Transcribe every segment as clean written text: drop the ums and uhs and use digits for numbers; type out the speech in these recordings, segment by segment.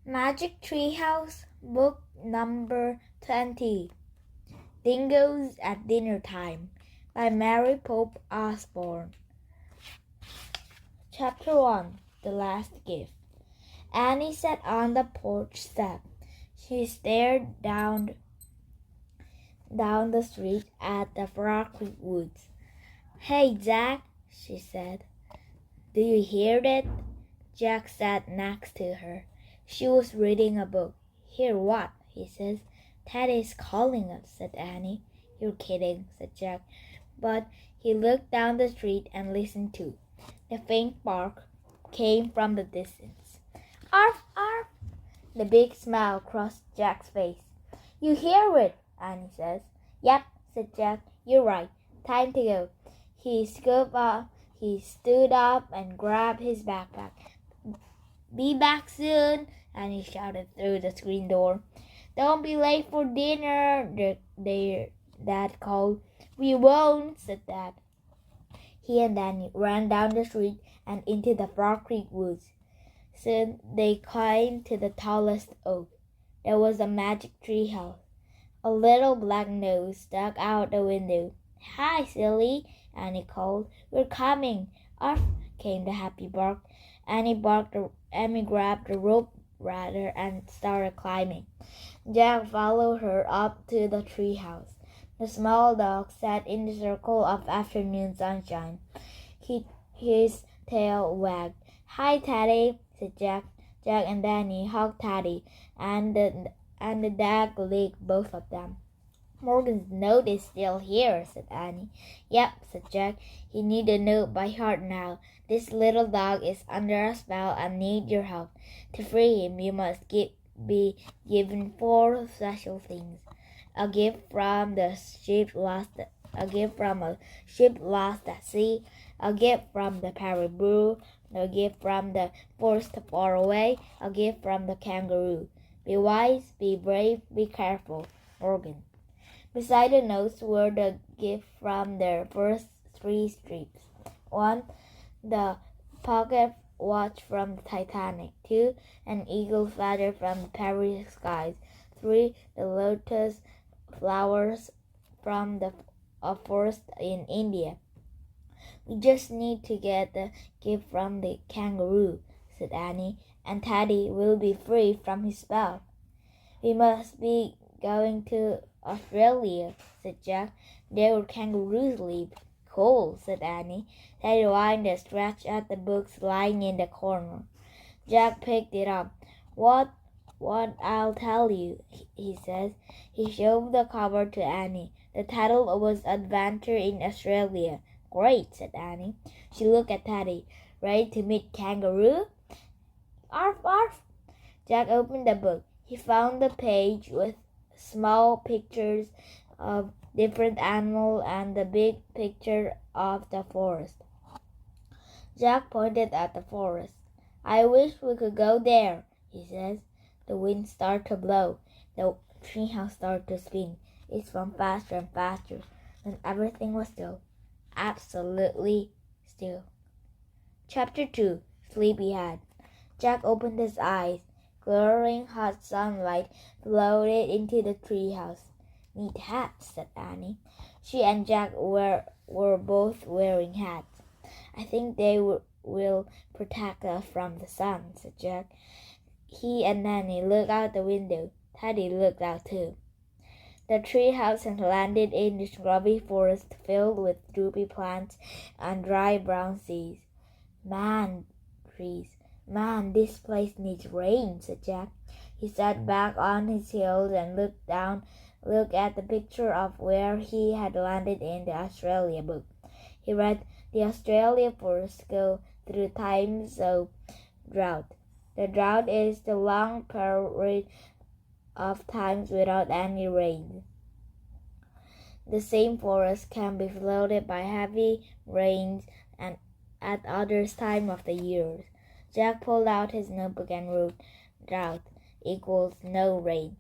Magic Treehouse, Book Number 20, Dingoes at Dinnertime, by Mary Pope Osborne. Chapter 1, The Last Gift. Annie sat on the porch step. She stared down the street at the Frog Creek woods. "Hey, Jack," she said. "Do you hear that?" Jack sat next to her. She was reading a book. "Hear what?" he says. "Teddy's calling us," said Annie. "You're kidding," said Jack. But he looked down the street and listened too. The faint bark came from the distance. "Arf, arf!" The big smile crossed Jack's face. "You hear it," Annie says. "Yep," said Jack. "You're right. Time to go." He stood up and grabbed his backpack. "Be back soon," Annie shouted through the screen door. "Don't be late for dinner," their dad called. "We won't," said Dad. He and Danny ran down the street and into the Frog Creek woods. Soon they climbed to the tallest oak. There was a magic tree house. A little black nose stuck out the window. "Hi, silly," Annie called. "We're coming." "Arf," came the happy bark. Annie grabbed the rope ladder and started climbing. Jack followed her up to the tree house. The small dog sat in the circle of afternoon sunshine. His tail wagged. "Hi, Teddy," said Jack. Jack and Danny hugged Teddy, and the dog licked both of them. "Morgan's note is still here," said Annie. "Yep," said Jack. "He needs the note by heart now. This little dog is under a spell and needs your help. To free him, you must be given 4 special things: a gift from a ship lost at sea, a gift from the Parry Brew, a gift from the forest far away, a gift from the kangaroo. Be wise, be brave, be careful. Morgan." Beside the notes were the gifts from their first 3 trips. 1. The pocket watch from the Titanic. 2. An eagle feather from the Paris skies. 3. The lotus flowers from a forest in India. "We just need to get the gift from the kangaroo," said Annie, "and Teddy will be free from his spell." "We must be going to Australia," said Jack. "There where kangaroos live." "Cool," said Annie. Teddy whined and scratched at the books lying in the corner. Jack picked it up. What I'll tell you," he says. He showed the cover to Annie. The title was Adventure in Australia. "Great," said Annie. She looked at Teddy. "Ready to meet kangaroo?" "Arf, arf." Jack opened the book. He found the page with small pictures of different animals and the big picture of the forest. Jack pointed at the forest. "I wish we could go there," he says. The wind started to blow. The treehouse started to spin. It spun faster and faster. Then everything was still. Absolutely still. Chapter 2, Sleepyhead. Jack opened his eyes. Glaring hot sunlight flooded into the treehouse. "Neat hats," said Annie. She and Jack were both wearing hats. "I think they will protect us from the sun," said Jack. He and Annie looked out the window. Teddy looked out too. The treehouse had landed in the scrubby forest filled with droopy plants and dry brown seas. "Man, trees. Man, this place needs rain," said Jack. He sat back on his heels and looked at the picture of where he had landed in the Australia book. He read, "The Australia forests go through times of drought. The drought is the long period of times without any rain. The same forest can be flooded by heavy rains and at other times of the year." Jack pulled out his notebook and wrote, "Drought equals no rain."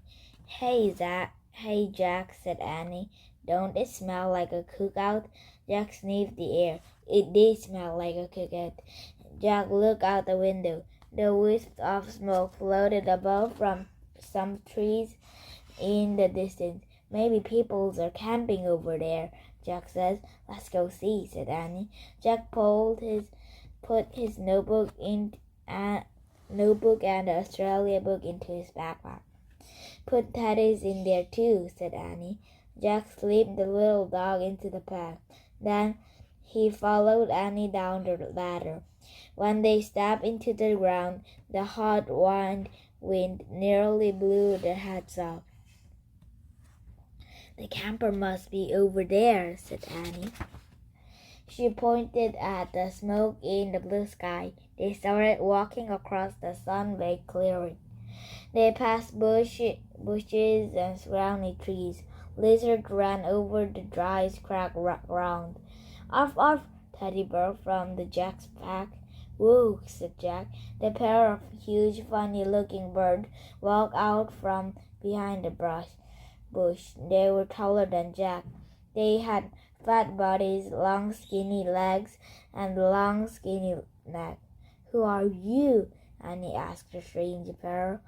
Hey, Jack," said Annie. "Don't it smell like a cookout?" Jack sniffed the air. It did smell like a cookout. Jack looked out the window. The wisps of smoke floated above from some trees in the distance. Maybe people are camping over there, Jack says. Let's go see, said Annie. Jack put his notebook and the Australia book into his backpack. Put Teddy's in there too, said Annie. Jack slipped the little dog into the pack. Then he followed Annie down the ladder. When they stepped into the ground, the hot wind nearly blew their heads off. The camper must be over there, said Annie. She pointed at the smoke in the blue sky. They started walking across the sun-baked clearing. They passed bushes and surrounding trees. Lizards ran over the dry, cracked ground. Arf, arf, Teddy barked from Jack's pack. Whoa, said Jack. The pair of huge, funny-looking birds walked out from behind the bush. They were taller than Jack. They had fat bodies, long, skinny legs, and long, skinny necks. Who are you? Annie asked the strange pair.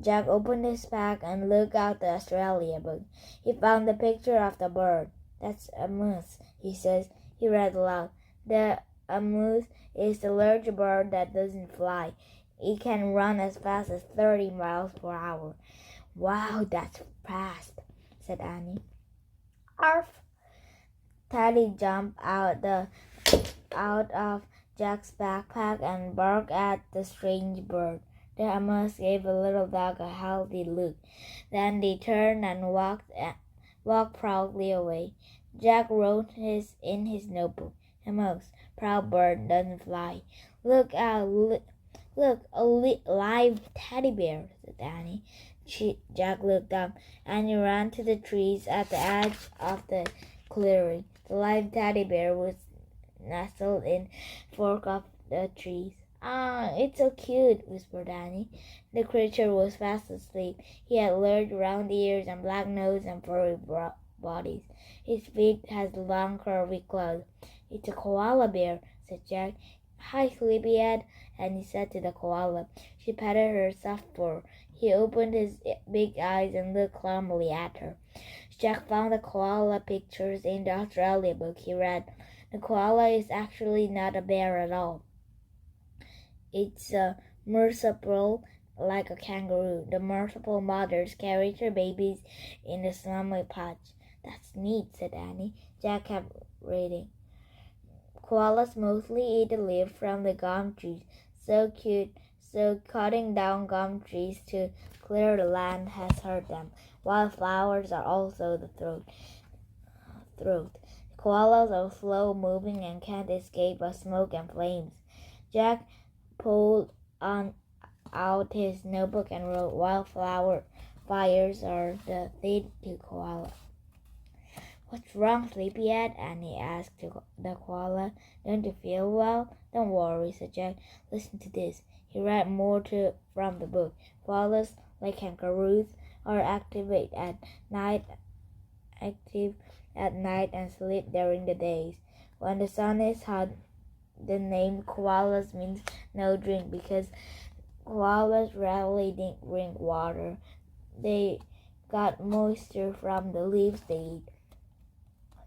Jack opened his pack and looked out the Australia book. He found the picture of the bird. That's a moose, he says. He read aloud. A moose is the large bird that doesn't fly. It can run as fast as 30 miles per hour. Wow, that's fast, said Annie. Arf! Teddy jumped out of Jack's backpack and barked at the strange bird. The moose gave the little dog a healthy look. Then they turned and walked proudly away. Jack wrote in his notebook, "A mouse, proud bird, doesn't fly. Look out, look, a live teddy bear," said Annie. Jack looked up. Annie ran to the trees at the edge of the clearing. The live teddy bear was nestled in fork of the trees. "Ah, it's so cute," whispered Annie. The creature was fast asleep. He had large round ears and black nose and furry bodies. His feet had long curvy claws. "It's a koala bear," said Jack. "Hi, sleepyhead," Annie said to the koala. She patted her soft fur. He opened his big eyes and looked calmly at her. Jack found the koala pictures in the Australia book. He read, "The koala is actually not a bear at all. It's a marsupial like a kangaroo. The marsupial mothers carried her babies in the slimy patch." "That's neat," said Annie. Jack kept reading. "Koalas mostly eat the leaves from the gum trees. So cute. So cutting down gum trees to clear the land has hurt them. Wildflowers are also the throat. Koalas are slow moving and can't escape smoke and flames." Jack pulled out his notebook and wrote, "Wildfires are the threat to koala." "What's wrong, sleepyhead?" Annie asked the koala. "Don't you feel well?" "Don't worry," said Jack. "Listen to this." He read more from the book. "Koalas, like kangaroos, are active at night and sleep during the days. When the sun is hot, the name koalas means no drink because koalas rarely drink water. They got moisture from the leaves they eat."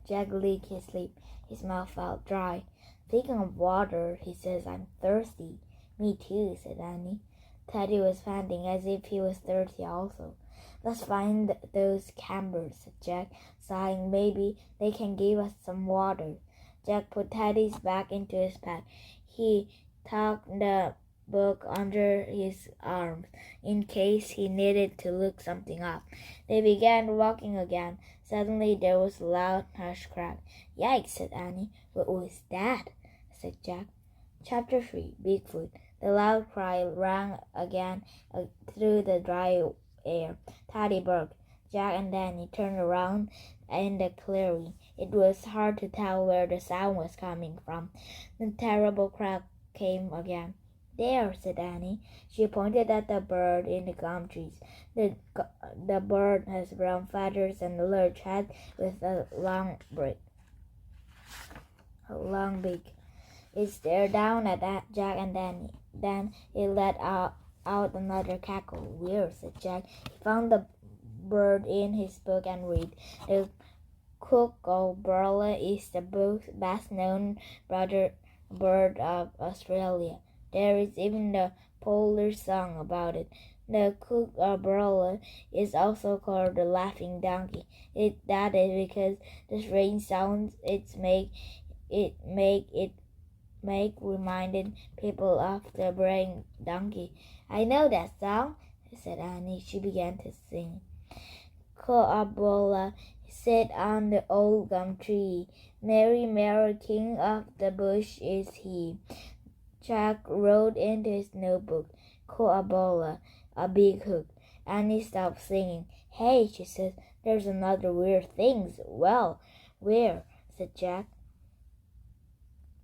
Jack licked his lip. His mouth felt dry. "Speaking of water," he says, "I'm thirsty." "Me too," said Annie. Teddy was panting as if he was thirsty also. "Let's find those campers," said Jack, sighing. "Maybe they can give us some water." Jack put Teddy's back into his pack. He tucked the book under his arms in case he needed to look something up. They began walking again. Suddenly there was a loud harsh crack. "Yikes," said Annie. "What was that?" said Jack. Chapter 3, Bigfoot. The loud cry rang again through the dry air. Teddy barked. Jack and Danny turned around in the clearing. It was hard to tell where the sound was coming from. The terrible crack came again. "There," said Annie. She pointed at the bird in the gum trees. The bird has brown feathers and a large head with a long beak. It stared down at Jack and Danny. Then he let out another cackle. Weird, said Jack. He found the bird in his book and read. The kookaburra is the best-known bird of Australia. There is even a polar song about it. The kookaburra is also called the laughing donkey. That is because the strange sounds it reminded people of the braying donkey. I know that song, said Annie. She began to sing. Kookaburra sit on the old gum tree. Merry, merry king of the bush is he. Jack wrote into his notebook, Kookaburra, a big hook. Annie stopped singing. Hey, she said, there's another weird thing. Well, where? Said Jack.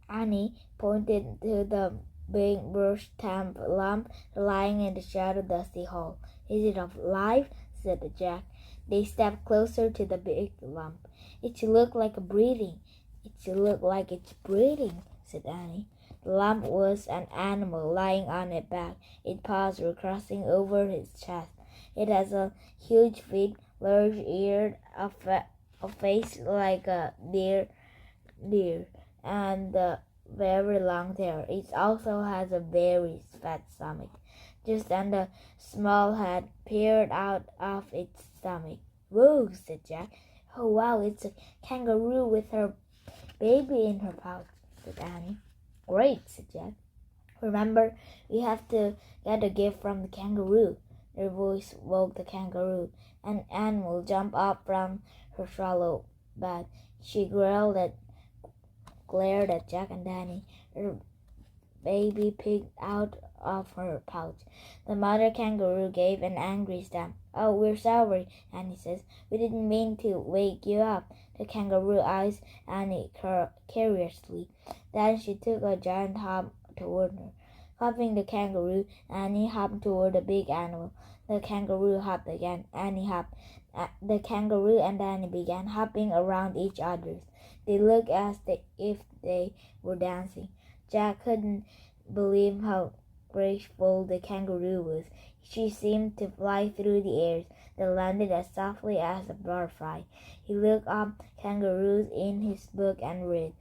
Annie pointed to the big brush lamp lying in the shadow dusty hall. Is it alive? Said Jack. They stepped closer to the big lamp. It should look like breathing. It should look like it's breathing, said Annie. The lamp was an animal lying on its back. Its paws were crossing over his chest. It has a huge feet, large ears, a face like a deer, and very long hair. It also has a very fat stomach. Just then the small head peered out of its stomach. Whoa, said Jack. Oh, wow, it's a kangaroo with her baby in her pouch, said Annie. Great, said Jack. Remember, we have to get a gift from the kangaroo. Their voice woke the kangaroo. An animal jumped up from her shallow bed. She glared at Jack and Danny. Her baby peeked out of her pouch. The mother kangaroo gave an angry stamp. Oh, we're sorry, Annie says. We didn't mean to wake you up. The kangaroo eyes Annie curiously. Then she took a giant hop toward her. Hopping the kangaroo, Annie hopped toward the big animal. The kangaroo hopped again. Annie hopped. The kangaroo and Annie began hopping around each other. They looked as if they were dancing. Jack couldn't believe how graceful the kangaroo was. She seemed to fly through the air, then landed as softly as a butterfly. He looked up kangaroos in his book and read,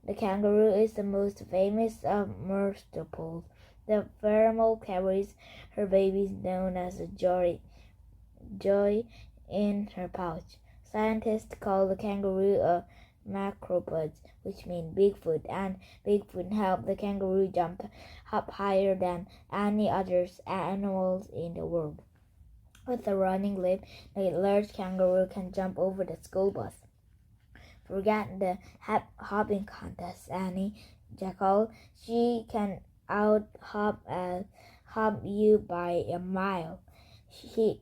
the kangaroo is the most famous of marsupials. The female carries her babies known as a joy in her pouch. Scientists call the kangaroo a macropod, which means Bigfoot, and Bigfoot helped the kangaroo jump up higher than any other animals in the world. With a running leap, the large kangaroo can jump over the school bus. Forget the hopping contest, Annie, Jack called. She can hop you by a mile. He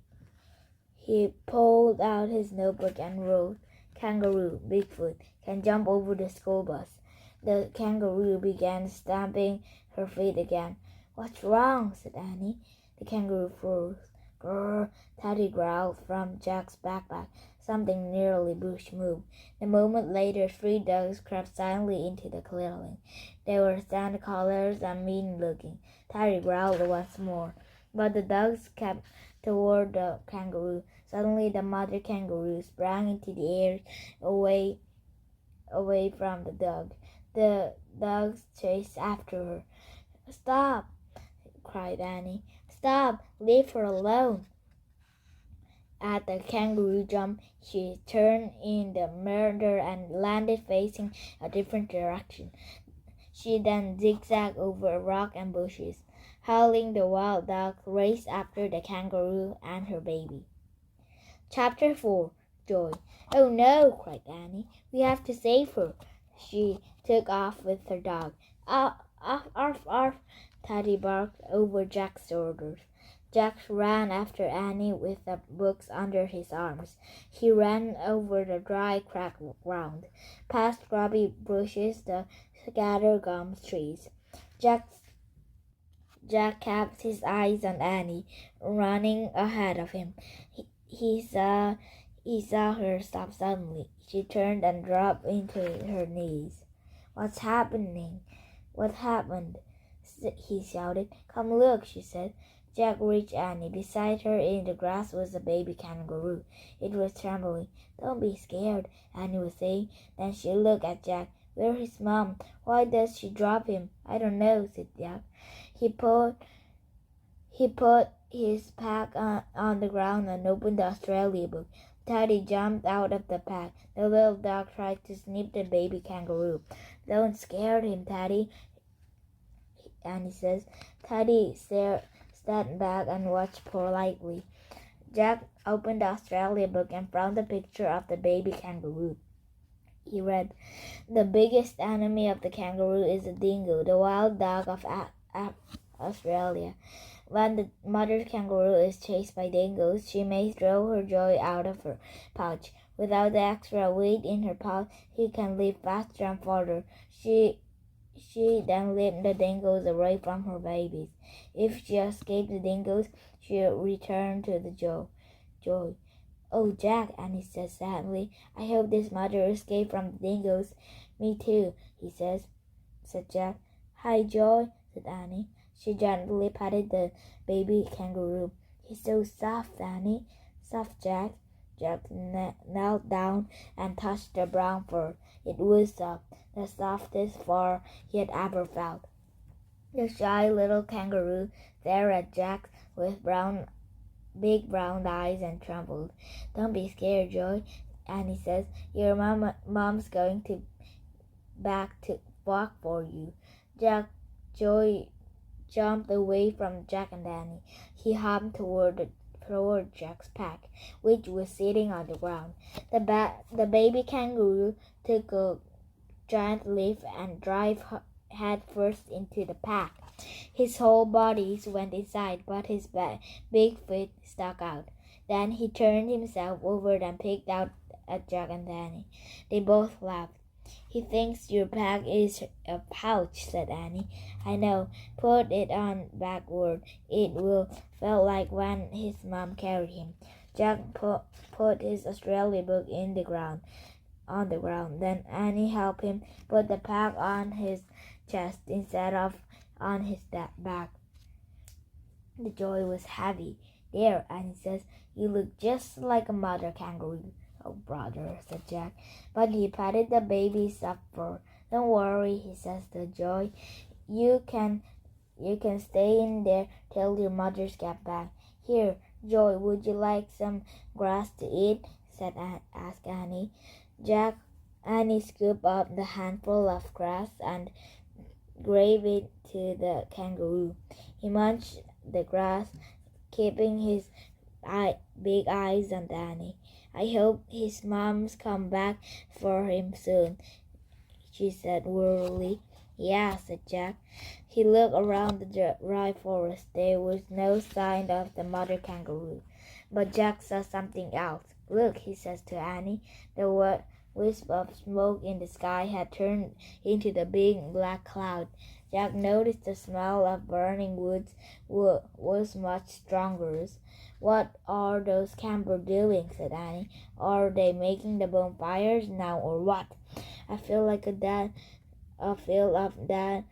pulled out his notebook and wrote, Kangaroo, Bigfoot, can jump over the school bus. The kangaroo began stamping her feet again. What's wrong? Said Annie. The kangaroo froze. Grrr, Teddy growled from Jack's backpack. Something nearly bush moved. A moment later, 3 dogs crept silently into the clearing. They were sand-colored and mean-looking. Teddy growled once more, but the dogs kept toward the kangaroo. Suddenly, the mother kangaroo sprang into the air away from the dog. The dogs chased after her. Stop! Cried Annie. Stop! Leave her alone! At the kangaroo jump, she turned in the murder and landed facing a different direction. She then zigzagged over rock and bushes. Howling, the wild dog raced after the kangaroo and her baby. Chapter 4. Joy. Oh no, cried Annie. We have to save her. She took off with her dog. Arf, arf, arf, Teddy barked over Jack's shoulders. Jack ran after Annie with the books under his arms. He ran over the dry, cracked ground, past scrubby bushes, the scattered gum trees. Jack kept his eyes on Annie, running ahead of him. He saw her stop suddenly. She turned and dropped into her knees. What's happening? What happened? he shouted. "Come look," she said. Jack reached Annie. Beside her in the grass was a baby kangaroo. It was trembling. "Don't be scared," Annie was saying. Then she looked at Jack. "Where's his mom? Why does she drop him?" "I don't know," said Jack. He put his pack on the ground and opened the Australia book. Teddy jumped out of the pack. The little dog tried to sniff the baby kangaroo. "Don't scare him, Teddy," Annie says. Teddy stepped back and watched politely. Jack opened the Australia book and found a picture of the baby kangaroo. He read, "The biggest enemy of the kangaroo is the dingo, the wild dog of Australia. When the mother kangaroo is chased by dingoes, she may throw her joy out of her pouch. Without the extra weight in her pouch, he can leap faster and farther. She then lead the dingoes away from her babies. If she escapes the dingoes, she'll return to the joy." "Oh, Jack," Annie says sadly, "I hope this mother escaped from the dingoes." "Me too," said Jack. "Hi, Joy," said Annie. She gently patted the baby kangaroo. "He's so soft, Annie." "Soft, Jack." Jack knelt down and touched the brown fur. It was soft, the softest fur he had ever felt. The shy little kangaroo stared at Jack with big brown eyes and trembled. "Don't be scared, Joy," Annie says. "Your mom's going to back to walk for you." Joy jumped away from Jack and Annie. He hopped toward Jack's pack, which was sitting on the ground. The baby kangaroo took a giant leap and dived head first into the pack. His whole body went inside, but his big feet stuck out. Then he turned himself over and peeked out at Jack and Annie. They both laughed. "He thinks your pack is a pouch," said Annie. "I know. Put it on backward. It will feel like when his mom carried him." Jack put his Australia book on the ground. Then Annie helped him put the pack on his chest instead of on his back. The joy was heavy. "There," Annie says, "you look just like a mother kangaroo." "Oh, brother," said Jack, but he patted the baby's soft fur. "Don't worry," he says to Joy. You can stay in there till your mothers get back." "Here, Joy, would you like some grass to eat?" asked Annie. Annie scooped up the handful of grass and gave it to the kangaroo. He munched the grass, keeping his big eyes on Annie. "I hope his mom's come back for him soon," she said wearily. "Yeah," said Jack. He looked around the dry forest. There was no sign of the mother kangaroo. But Jack saw something else. "Look," he says to Annie. The wisp of smoke in the sky had turned into the big black cloud. Jack noticed the smell of burning woods was much stronger. "What are those camper doing?" said Annie. "Are they making the bonfires now or what?" A feel of that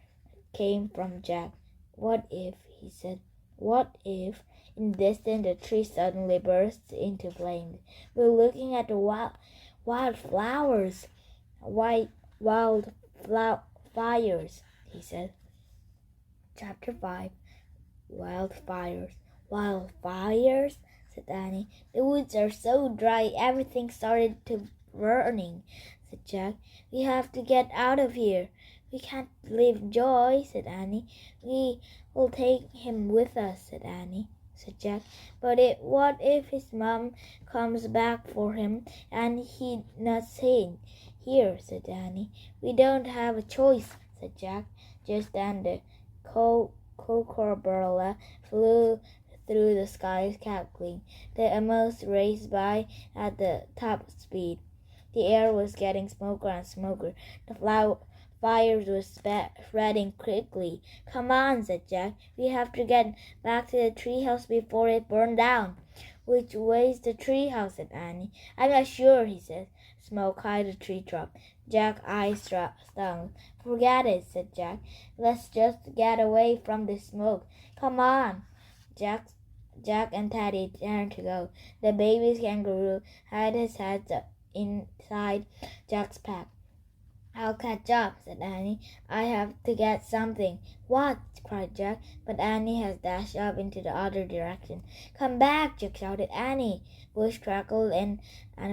came from Jack. "What if," he said, "what if?" In the distance the tree suddenly burst into flames. "We're looking at the wildflowers, wildfires," he said. Chapter 5. Wildfires. "Wildfires?" said Annie. "The woods are so dry, everything started to burning," said Jack. "We have to get out of here." "We can't leave Joy," said Annie. "We will take him with us," said Jack. "But what if his mom comes back for him and he's not seen?" "Here," said Annie. "We don't have a choice," said Jack. Just then the kookaburra flew through the sky cackling. They almost raced by at the top speed. The air was getting smoker and smoker. The Fires were spreading quickly. "Come on," said Jack. "We have to get back to the treehouse before it burned down." "Which way's the treehouse?" said Annie. "I'm not sure," he said. Smoke hid the tree trunk. Jack's eyes stung. "Forget it," said Jack. "Let's just get away from the smoke. Come on." Jack and Teddy turned to go. The baby kangaroo had his head inside Jack's pack. "I'll catch up," said Annie. "I have to get something." "What?" cried Jack, but Annie had dashed up into the other direction. "Come back!" Jack shouted. "Annie!" Bush crackled and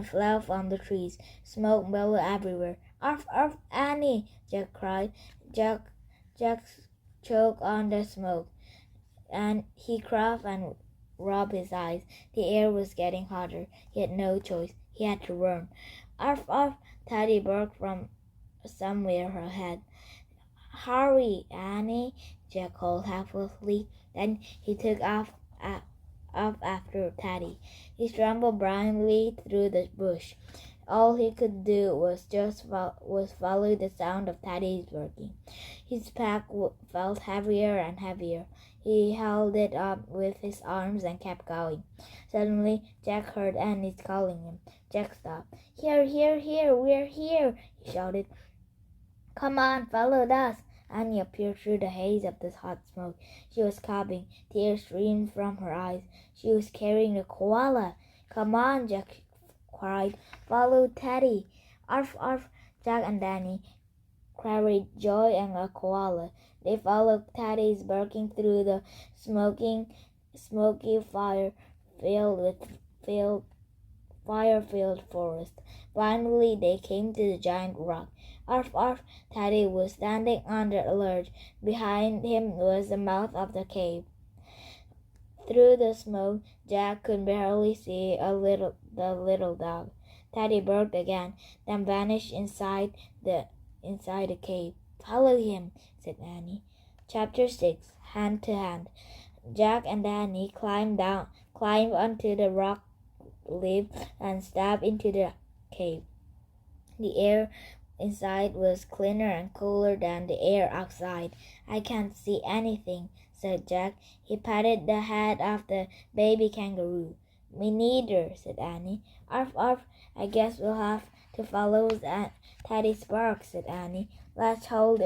fell from the trees. Smoke billowed everywhere. "Arf, arf, Annie!" Jack cried. Jack choked on the smoke, and he coughed and rubbed his eyes. The air was getting hotter. He had no choice. He had to run. "Arf, arf!" Teddy barked from somewhere ahead. "Hurry, Annie!" Jack called helplessly. Then he took off after Teddy. He scrambled blindly through the bush. All he could do was follow the sound of Teddy's barking. His pack felt heavier and heavier. He held it up with his arms and kept going. Suddenly, Jack heard Annie calling him. Jack stopped. Here, we're here!" he shouted. "Come on, follow us." Annie appeared through the haze of the hot smoke. She was sobbing. Tears streamed from her eyes. She was carrying a koala. "Come on," Jack cried. "Follow Teddy." "Arf, arf!" Jack and Danny carried Joy and a koala. They followed Teddy's barking through the smoky fire-filled forest. Finally, they came to the giant rock. "Arf, arf!" Teddy was standing on the ledge. Behind him was the mouth of the cave. Through the smoke, Jack could barely see the little dog. Teddy barked again, then vanished inside the cave. "Follow him," said Annie. Chapter 6. Hand to Hand. Jack and Danny climbed onto the rock lip and stepped into the cave. The air inside was cleaner and cooler than the air outside. "I can't see anything," said Jack. He patted the head of the baby kangaroo. "Me neither," said Annie. "Arf, arf! I guess we'll have to follow Teddy's bark," said Annie. "Let's hold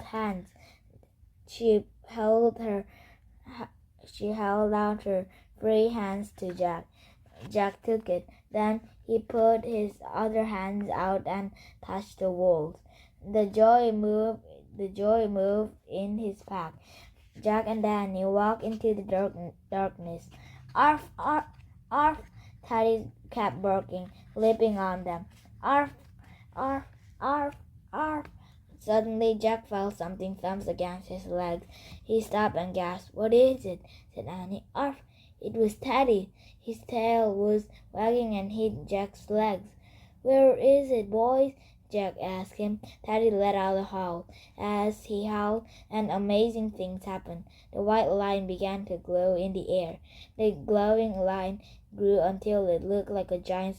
hands." She held out her free hands to Jack. Jack took it. Then he put his other hands out and touched the walls. The joy moved in his pack. Jack and Danny walked into the darkness. "Arf, arf, arf!" Teddy kept barking, leaping on them. "Arf, arf, arf, arf!" Suddenly Jack felt something thump against his legs. He stopped and gasped. "What is it?" said Annie. "Arf!" It was Teddy. His tail was wagging and hit Jack's legs. "Where is it, boys?" Jack asked him. Teddy let out a howl. As he howled, an amazing thing happened. The white line began to glow in the air. The glowing line grew until it looked like a giant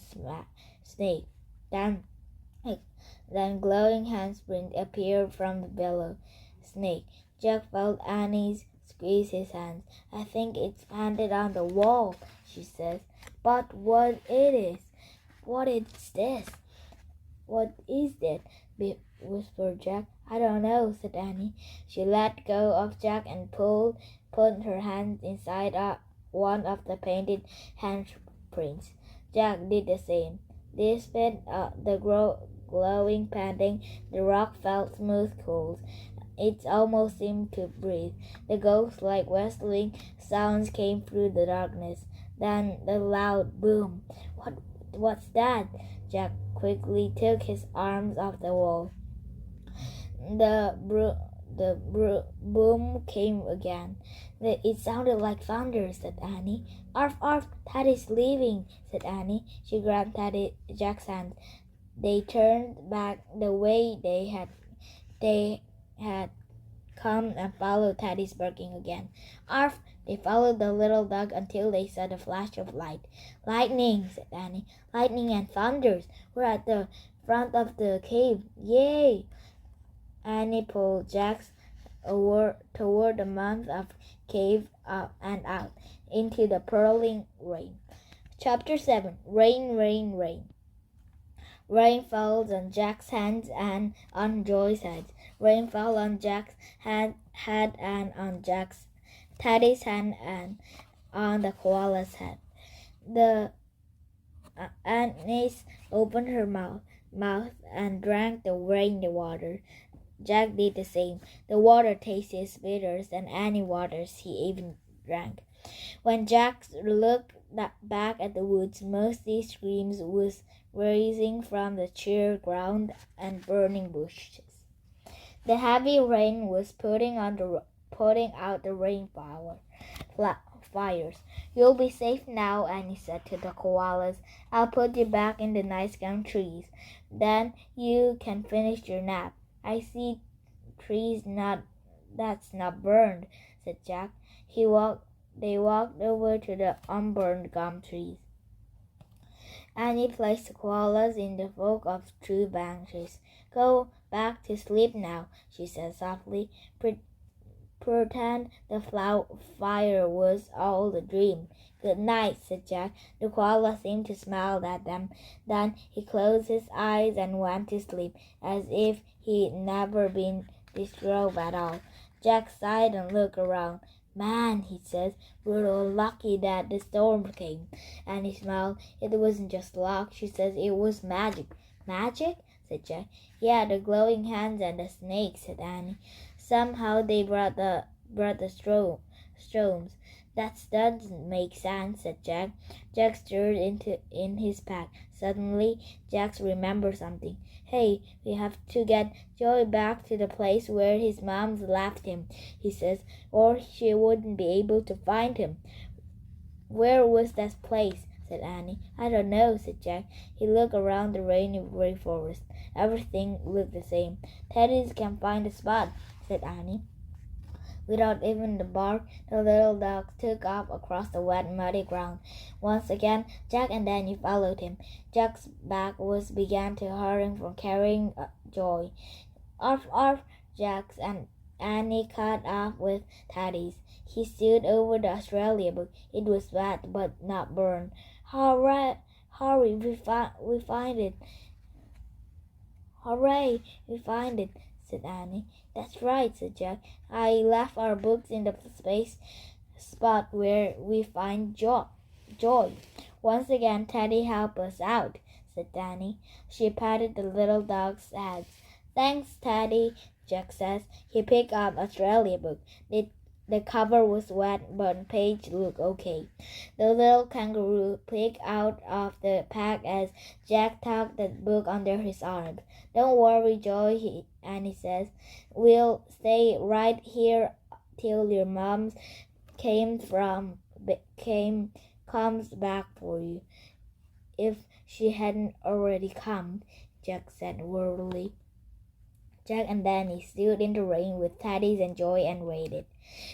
snake. Then glowing handprints appeared from below snake. Jack felt Annie squeeze his hands. "I think it's planted on the wall," she says. "But what is this?" "What is that?" whispered Jack. "I don't know," said Annie. She let go of Jack and put her hand inside one of the painted handprints. Jack did the same. Despite the glowing painting, the rock felt smooth cold. It almost seemed to breathe. The ghost-like whistling sounds came through the darkness. Then the loud boom. What's that?" Jack quickly took his arms off the wall. The boom came again. "It sounded like thunder," said Annie. "Arf, arf! Teddy's leaving," said Annie. She grabbed Jack's hand. They turned back the way they had come and followed Teddy's barking again. "Arf!" They followed the little dog until they saw the flash of light. "Lightning," said Annie. "Lightning and thunders. We're at the front of the cave. Yay!" Annie pulled Jack toward the mouth of cave and out into the pouring rain. Chapter 7. Rain, Rain, Rain. Rain fell on Jack's hands and on Joy's head. Rain fell on Jack's head and on Teddy's hand and on the koala's head. The Annie's opened her mouth and drank the rainwater. Jack did the same. The water tasted bitter than any waters he even drank. When Jack looked back at the woods, musty screams was rising from the sheer ground and burning bushes. The heavy rain was putting out the fires. You'll be safe now, Annie said to the koalas. I'll put you back in the nice gum trees. Then you can finish your nap. I see trees that's not burned, said Jack. They walked over to the unburned gum trees. Annie placed the koalas in the fork of tree branches. Go back to sleep now, she said softly. Pretend the fire was all a dream. Good night, said Jack. The koala seemed to smile at them. Then he closed his eyes and went to sleep, as if he'd never been disturbed at all. Jack sighed and looked around. Man, he said, we're all lucky that the storm came. And he smiled. It wasn't just luck, she said, it was magic. Magic? Said Jack. Yeah, the glowing hands and the snakes, said Annie. Somehow they brought the storms. That doesn't make sense, said Jack. Jack stirred in his pack. Suddenly, Jack remembered something. Hey, we have to get Joey back to the place where his mom left him, he says, or she wouldn't be able to find him. Where was that place? Said Annie. I don't know, said Jack. He looked around the rainy forest. Everything looked the same. Teddy can find a spot, said Annie. Without even the bark, the little dog took off across the wet, muddy ground. Once again, Jack and Danny followed him. Jack's back began to hurt from carrying Joy. Arf, arf, Jack's and Annie caught up with Teddy's. He stood over the Australia book. It was wet, but not burned. Hurry, we find it. Hooray, we find it, said Annie. That's right, said Jack. I left our books in the spot where we find Joy. Once again, Teddy helped us out, said Danny. She patted the little dog's head. Thanks, Teddy, Jack says. He picked up Australia book. The cover was wet, but the page looked okay. The little kangaroo peeked out of the pack as Jack tucked the book under his arm. Don't worry, Joy, Annie says. We'll stay right here till your mom comes back for you. If she hadn't already come, Jack said wearily. Jack and Danny stood in the rain with Teddy and Joy and waited.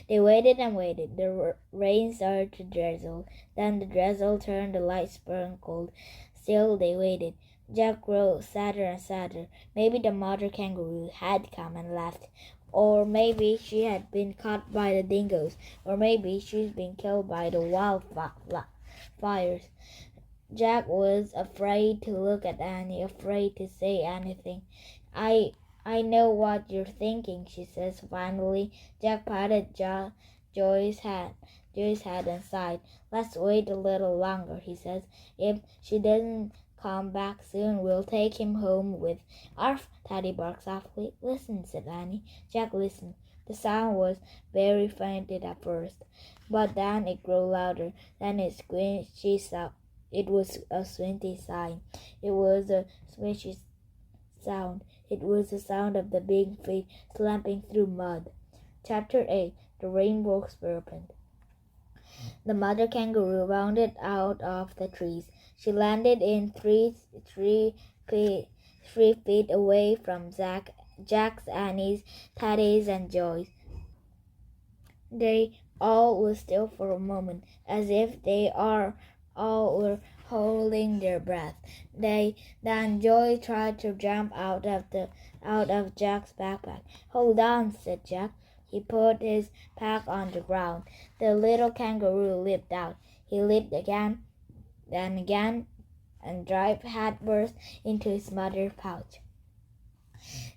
They waited and waited. The rain started to drizzle. Then the drizzle turned, the light sprinkled. Still they waited. Jack grew sadder and sadder. Maybe the mother kangaroo had come and left. Or maybe she had been caught by the dingoes. Or maybe she'd been killed by the wildfires. Jack was afraid to look at Annie, afraid to say anything. I know what you're thinking, she says finally. Jack patted Joy's head and sighed. Let's wait a little longer, he says. If she doesn't come back soon, we'll take him home with Arf, Teddy barked softly. Listen, said Annie. Jack listened. The sound was very faint at first, but then it grew louder. Then it squishy sound. It was a squinty sign. It was a squishy sound. It was the sound of the big feet slapping through mud. Chapter 8. The Rainbow Serpent. The mother kangaroo bounded out of the trees. She landed in 3 feet away from Jack's, Annie's, Teddy's, and Joy's. They all were still for a moment, as if they are all were holding their breath. Then Joey tried to jump out of Jack's backpack. "Hold on," said Jack. He put his pack on the ground. The little kangaroo leaped out. He leaped again, then again, and dived headfirst into his mother's pouch.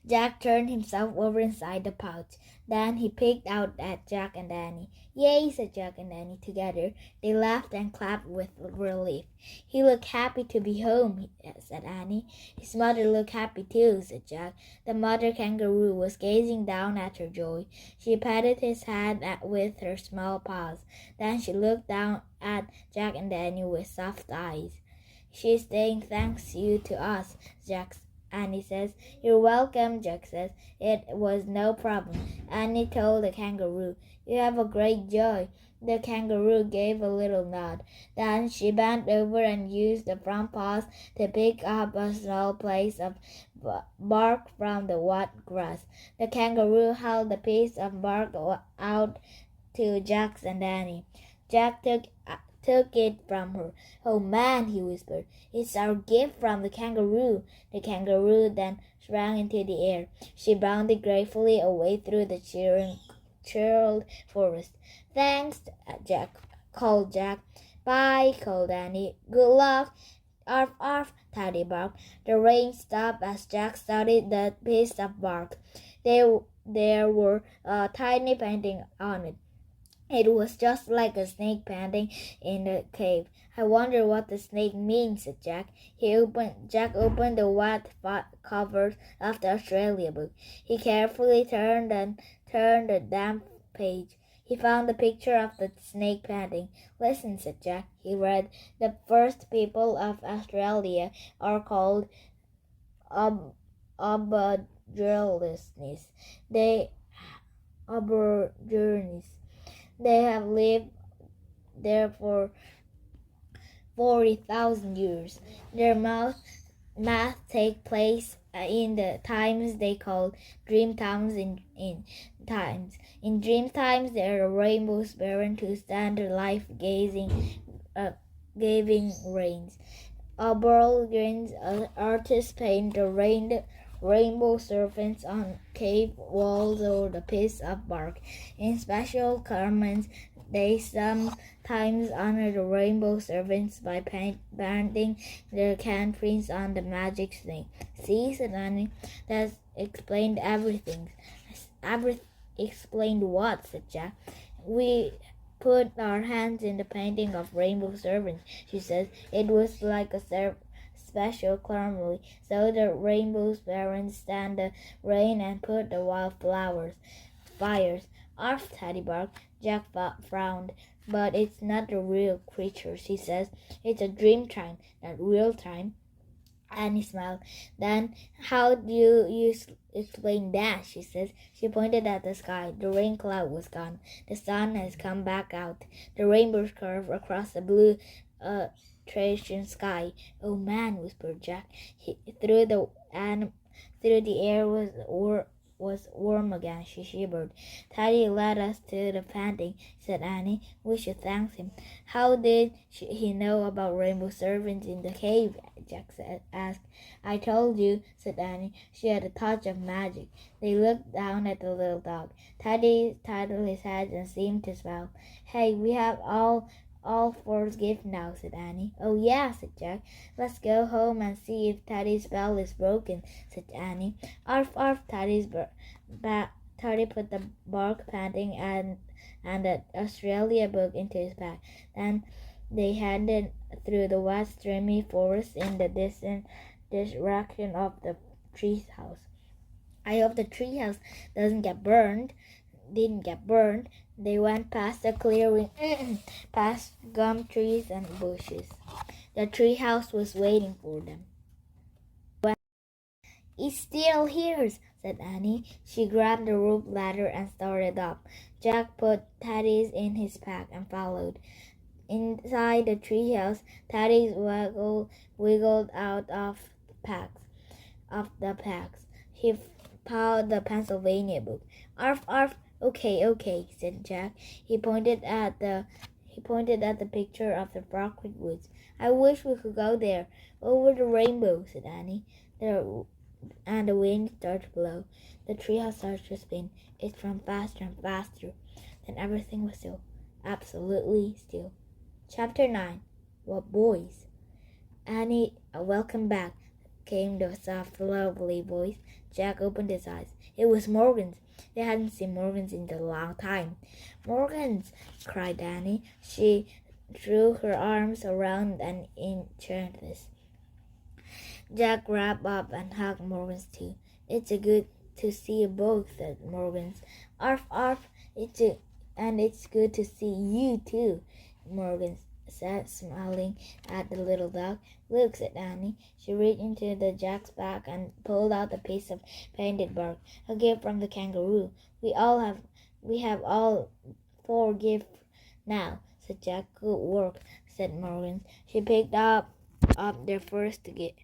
Jack turned himself over inside the pouch. Then he peeked out at Jack and Annie. "Yay," said Jack and Annie together. They laughed and clapped with relief. "He looked happy to be home," said Annie. "His mother looked happy too," said Jack. The mother kangaroo was gazing down at her joy. She patted his head with her small paws. Then she looked down at Jack and Annie with soft eyes. "She's saying thanks you to us," Annie says. "You're welcome," Jack says. "It was no problem." Annie told the kangaroo, "You have a great joy." The kangaroo gave a little nod. Then she bent over and used the front paws to pick up a small piece of bark from the wet grass. The kangaroo held the piece of bark out to Jack and Annie. Jack took it from her. "Oh man," he whispered, "it's our gift from the kangaroo." The kangaroo then sprang into the air. She bounded gratefully away through the chilled forest. "Thanks," called Jack. "Bye," called Annie. "Good luck." "Arf, arf," Teddy barked. The rain stopped as Jack studied the piece of bark. There were a tiny painting on it. It was just like a snake painting in the cave. "I wonder what the snake means," said Jack. Jack opened the wet covers of the Australia book. He carefully turned the damp page. He found the picture of the snake painting. "Listen," said Jack. He read, "The first people of Australia are called Aborigines. They have lived there for 40,000 years. Their math take place in the times they call dream times. In dream times, there are rainbows barren to stand their life giving rains. Aborigines artists paint the rainbow serpents on cave walls or the piece of bark. In special garments, they sometimes honor the rainbow serpents by painting their handprints on the magic snake." "See," said Annie, "that's explained everything." "Explained what?" said Jack. "We put our hands in the painting of rainbow serpents," she says. "It was like a special ceremony, so the rainbow's parents stand the rain and put the wildfires." "Arf," Teddy barked. Jack frowned. "But it's not a real creature," she says. "It's a dream time, not real time." Annie smiled. "Then how do you explain that?" she says. She pointed at the sky. The rain cloud was gone. The sun has come back out. The rainbows curved across the blue Trajan sky. "Oh man," whispered Jack. Through the air was warm again. She shivered. "Teddy led us to the painting," said Annie. "We should thank him." "How did he know about rainbow serpents in the cave?" Jack asked. "I told you," said Annie. "She had a touch of magic." They looked down at the little dog. Teddy titled his head and seemed to smile. "Hey, we have all four's gift now," said Annie. "Oh yeah," said Jack. "Let's go home and see if Teddy's spell is broken," said Annie. "Arf, arf," Teddy put the bark painting and the Australia book into his bag. Then they headed through the wet, streamy forest in the distant direction of the treehouse. "I hope the treehouse didn't get burned." They went past the clearing, past gum trees and bushes. The treehouse was waiting for them. "It's still here," said Annie. She grabbed the rope ladder and started up. Jack put Teddy's in his pack and followed. Inside the treehouse, Teddy wiggled out of the packs. He found the Pennsylvania book. "Arf, arf." Okay, said Jack. He pointed at the He pointed at the picture of the Rockwood Woods. I wish we could go there. Over the rainbow, said Annie. And the wind started to blow. The treehouse started to spin. It spun faster and faster. Then everything was still. Absolutely still. Chapter 9. What boys? Annie, welcome back, came the soft, lovely voice. Jack opened his eyes. It was Morgan's. They hadn't seen Morgan's in a long time. Morgan's, cried Annie. She threw her arms around an enchantress. Jack grabbed up and hugged Morgan's too. It's a good to see you both, said Morgan's. Arf, arf, and it's good to see you too, Morgan said, smiling at the little dog. Look, said Annie. She reached into the Jack's back and pulled out a piece of painted bark, a gift from the kangaroo. We have all 4 gifts now, said Jack. Good work, said Morgan. She picked up their first gift.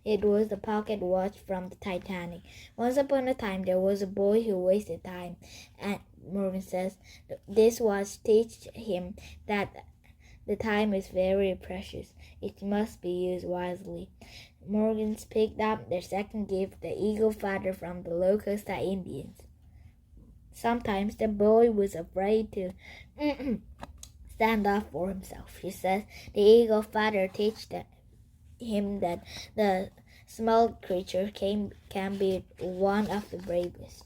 It was the pocket watch from the Titanic. Once upon a time, there was a boy who wasted time, and Morgan says this watch teaches him that the time is very precious. It must be used wisely. Morgans picked up their second gift, the eagle feather from the Locusta Indians. Sometimes the boy was afraid to stand up for himself. She says the eagle feather teaches him that the small creature can be one of the bravest.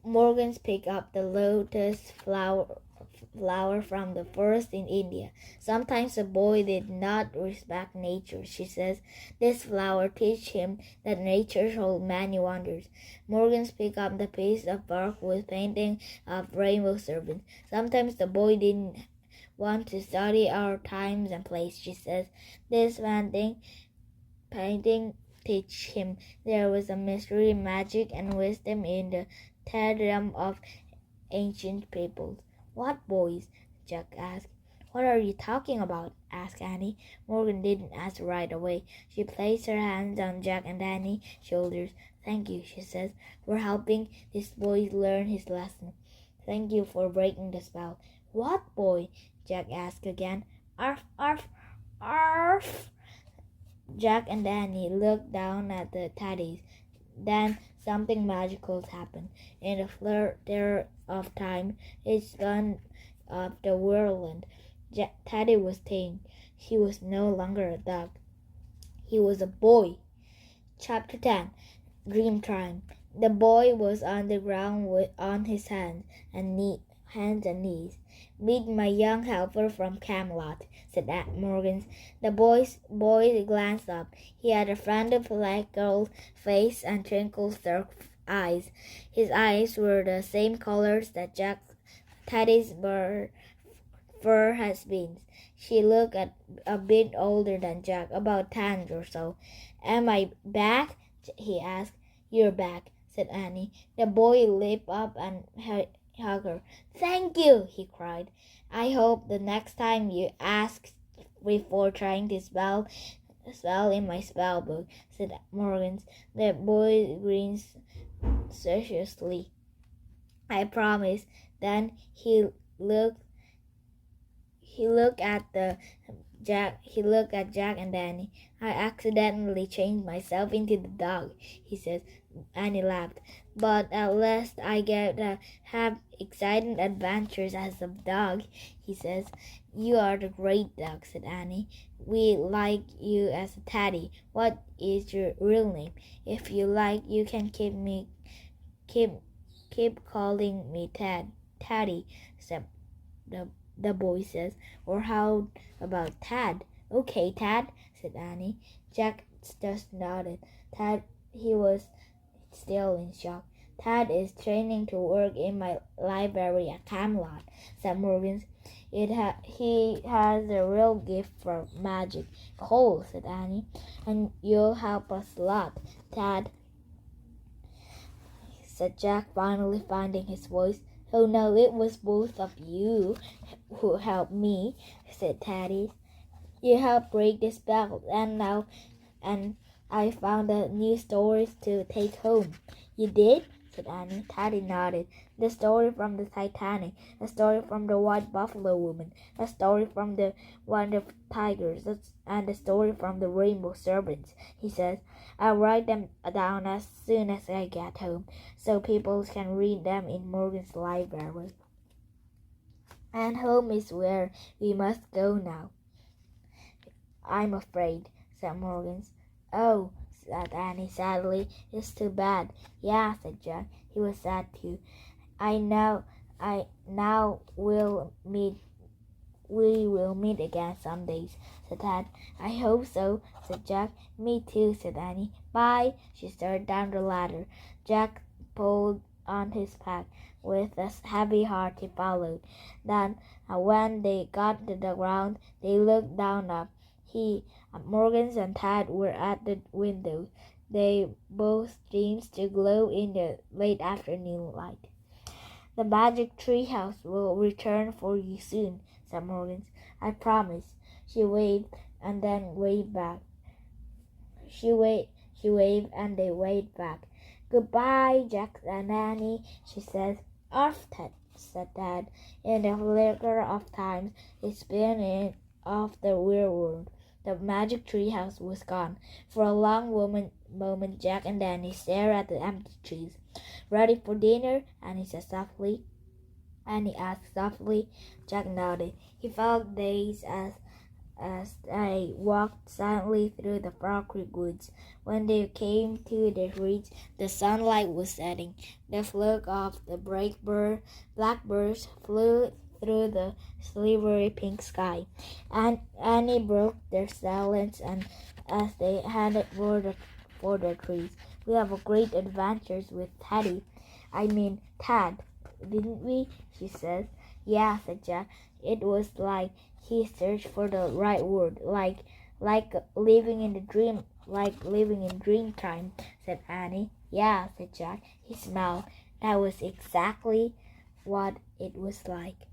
Morgans picked up the lotus flower from the forest in India. Sometimes a boy did not respect nature. She says this flower teaches him that nature holds many wonders. Morgans picked up the piece of bark with painting of rainbow serpents. Sometimes the boy didn't want to study our times and place. She says this painting teach him there was a mystery, magic, and wisdom in the tedium of ancient peoples. What boys? Jack asked. What are you talking about? Asked Annie. Morgan didn't answer right away. She placed her hands on Jack and Annie's shoulders. Thank you, she says, for helping this boy learn his lesson. Thank you for breaking the spell. What boy? Jack asked again. Arf, arf, arf. Jack and Annie looked down at the teddies. Then something magical happened. In the flutter of time, it spun up the whirlwind. Teddy was tame. He was no longer a dog. He was a boy. Chapter 10. Dream Time. The boy was on the ground on his hands and knees. Meet my young helper from Camelot, said Aunt Morgans. The boy glanced up. He had a freckled face and twinkled dark eyes. His eyes were the same colors that Teddy's fur has been. She looked a bit older than Jack, about 10 or so. Am I back? He asked. You're back, said Annie. The boy leaped up and hugged her. Thank you, he cried. I hope the next time you ask before trying to spell in my spell book, said Morgans. The boy grinned suspiciously. I promise. Then he looked at Jack and Danny. I accidentally changed myself into the dog, he says. Annie laughed. But at least I get to have exciting adventures as a dog, he says. You are the great dog, said Annie. We like you as a Teddy. What is your real name? If you like, you can keep calling me Teddy, said the boy says. Or how about Tad? Okay, Tad, said Annie. Jack just nodded. Tad, he was still in shock. Tad is training to work in my library at Camelot, said Morgans. He has a real gift for magic. Cool, said Annie. And you'll help us a lot, Tad, said Jack, finally finding his voice. Oh no, it was both of you who helped me, said Teddy. You helped break the spell, and I found new stories to take home. You did? said Annie. Teddy nodded. The story from the Titanic, a story from the White Buffalo Woman, a story from the Wonder Tigers, and a story from the Rainbow Serpents, he says. I'll write them down as soon as I get home, so people can read them in Morgan's library. And home is where we must go now. I'm afraid, said Morgan. Oh, said Annie sadly, it's too bad. Yeah, said Jack. He was sad too. I now we will meet again some days, said Ted. I hope so, said Jack. Me too, said Annie. Bye. She started down the ladder. Jack pulled on his pack. With a heavy heart he followed. Then, when they got to the ground, they looked down up. Morgan and Tad were at the window. They both seemed to glow in the late afternoon light. The magic tree house will return for you soon, said Morgan. I promise. She waved and then waved back. She waved and they waved back. Goodbye, Jack and Annie, she said. Off, Ted, said Dad. In the flicker of time, it's been in of the real world. The magic tree house was gone. For a long moment, Jack and Danny stared at the empty trees. Ready for dinner? Annie asked softly. Jack nodded. He felt dazed as they walked silently through the Frog Creek woods. When they came to the trees, the sunlight was setting. The flock of the blackbirds flew through the silvery pink sky. And Annie broke their silence and as they headed for the trees. We have a great adventures with Tad, didn't we? She said. Yeah, said Jack. It was like he searched for the right word, like living in dream time, said Annie. Yeah, said Jack. He smiled. That was exactly what it was like.